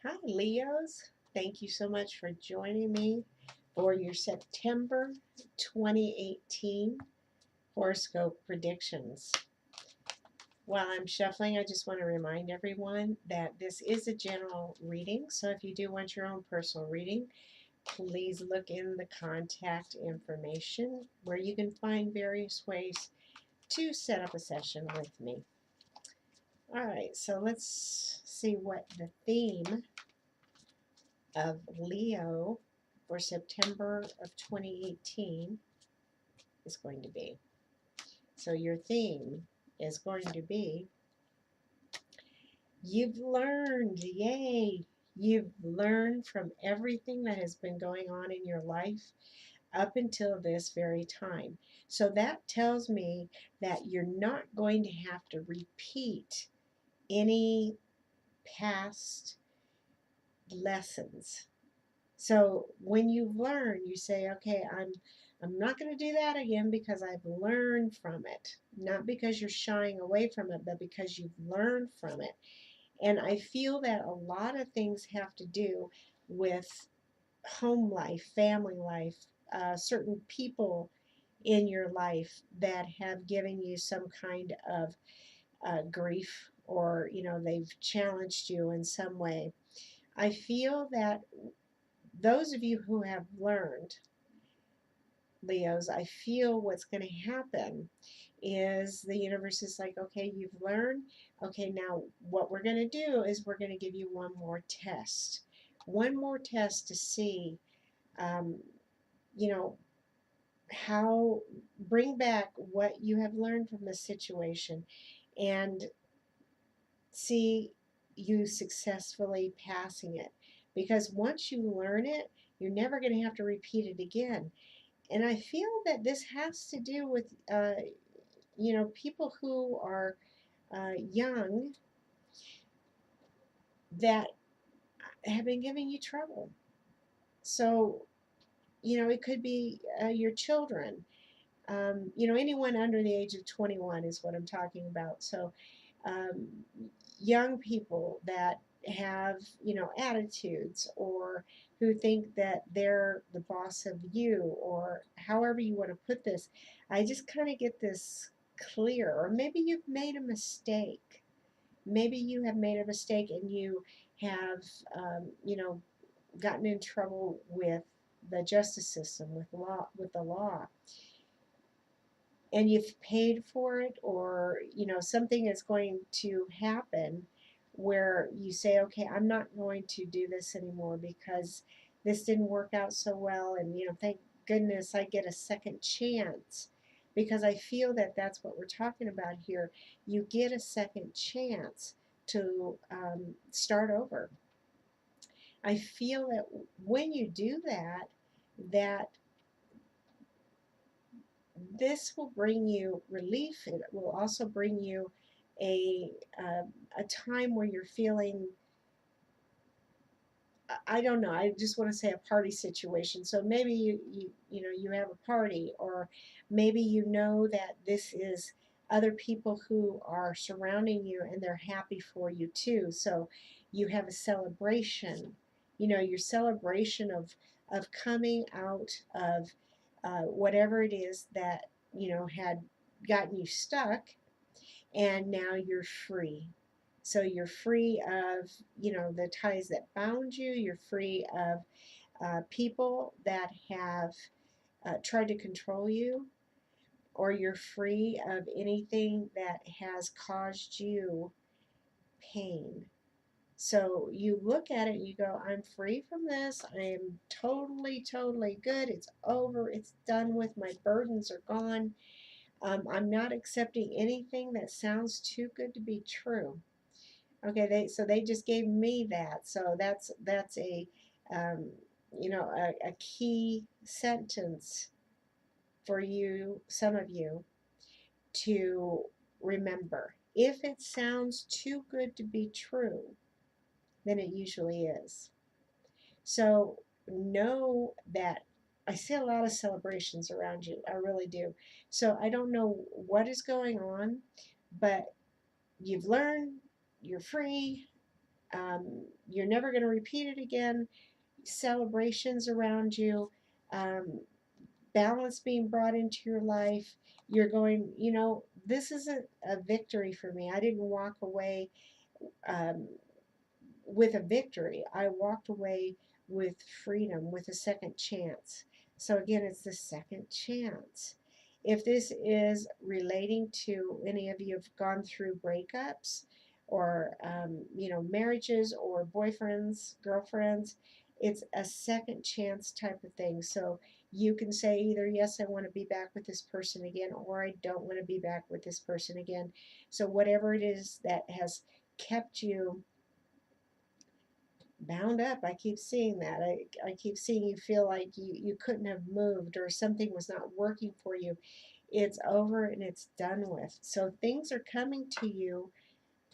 Hi, Leos. Thank you so much for joining me for your September 2018 horoscope predictions. While I'm shuffling, I just want to remind everyone that this is a general reading. So if you do want your own personal reading, please look in the contact information where you can find various ways to set up a session with me. All right, so let's see what the theme of Leo for September of 2018 is going to be. So your theme is going to be you've learned, yay! You've learned from everything that has been going on in your life up until this very time. So that tells me that you're not going to have to repeat any past lessons. So when you learn, you say, okay, I'm not going to do that again because I've learned from it. Not because you're shying away from it, but because you've learned from it. And I feel that a lot of things have to do with home life, family life, certain people in your life that have given you some kind of grief, or they've challenged you in some way. I feel that those of you who have learned, Leos, I feel what's going to happen is the universe is like, okay, you've learned. Okay, now what we're going to do is we're going to give you one more test. One more test to see, um, you know, how, bring back what you have learned from the situation and see you successfully passing it. Because once you learn it, you're never going to have to repeat it again. And I feel that this has to do with, people who are young that have been giving you trouble. So, it could be your children. Anyone under the age of 21 is what I'm talking about. So, um, young people that have, attitudes, or who think that they're the boss of you, or however you want to put this. I just kind of get this clear. Or maybe you've made a mistake. Maybe you have made a mistake and you have, gotten in trouble with the justice system, with the law, and you've paid for it, or something is going to happen where you say, okay, I'm not going to do this anymore because this didn't work out so well, and thank goodness I get a second chance. Because I feel that that's what we're talking about here. You get a second chance to start over. I feel that when you do that, that this will bring you relief. It will also bring you a uh, a time where you're feeling, I don't know. I just want to say a party situation. So maybe you have a party, or maybe that this is other people who are surrounding you and they're happy for you too. So you have a celebration. Your celebration of coming out of whatever it is that had gotten you stuck, and now you're free. So you're free of, the ties that bound you. You're free of people that have tried to control you, or you're free of anything that has caused you pain. So you look at it and you go, I'm free from this. I am totally, totally good. It's over. It's done with. My burdens are gone. I'm not accepting anything that sounds too good to be true. Okay, they just gave me that. So that's a um, a key sentence for you, some of you, to remember. If it sounds too good to be true, then it usually is. So know that I see a lot of celebrations around you. I really do. So I don't know what is going on, but you've learned, you're free, You're never going to repeat it again. Celebrations around you, um, balance being brought into your life. You're going, this isn't a victory for me. I didn't walk away um, with a victory. I walked away with freedom, with a second chance. So again, it's the second chance. If this is relating to any of you have gone through breakups or marriages or boyfriends, girlfriends, it's a second chance type of thing. So you can say either yes, I want to be back with this person again, or I don't want to be back with this person again. So whatever it is that has kept you bound up. I keep seeing that. I keep seeing you feel like you couldn't have moved or something was not working for you. It's over and it's done with. So things are coming to you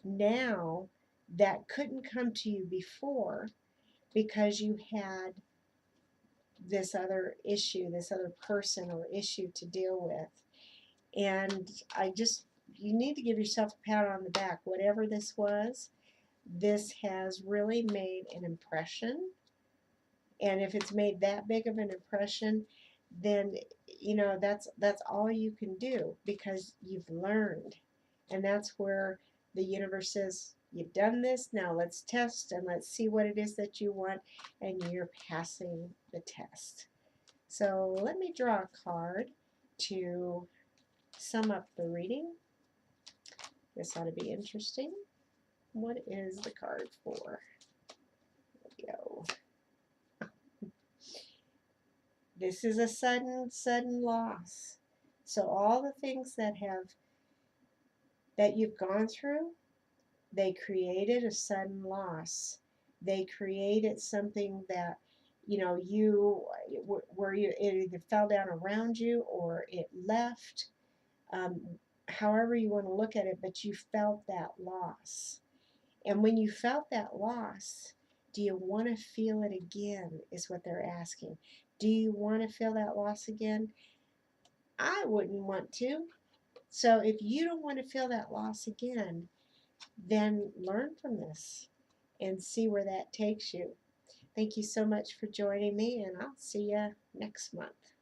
now that couldn't come to you before because you had this other issue, this other person or issue to deal with. And you need to give yourself a pat on the back. Whatever this was, this has really made an impression. And if it's made that big of an impression, then that's all you can do because you've learned. And that's where the universe says, you've done this, now let's test and let's see what it is that you want, and you're passing the test. So let me draw a card to sum up the reading. This ought to be interesting. What is the card for? There we go. This is a sudden loss. So all the things that you've gone through, they created a sudden loss. They created something that where it either fell down around you or it left. Um, However you want to look at it, but you felt that loss. And when you felt that loss, do you want to feel it again? Is what they're asking. Do you want to feel that loss again? I wouldn't want to. So if you don't want to feel that loss again, then learn from this and see where that takes you. Thank you so much for joining me, and I'll see you next month.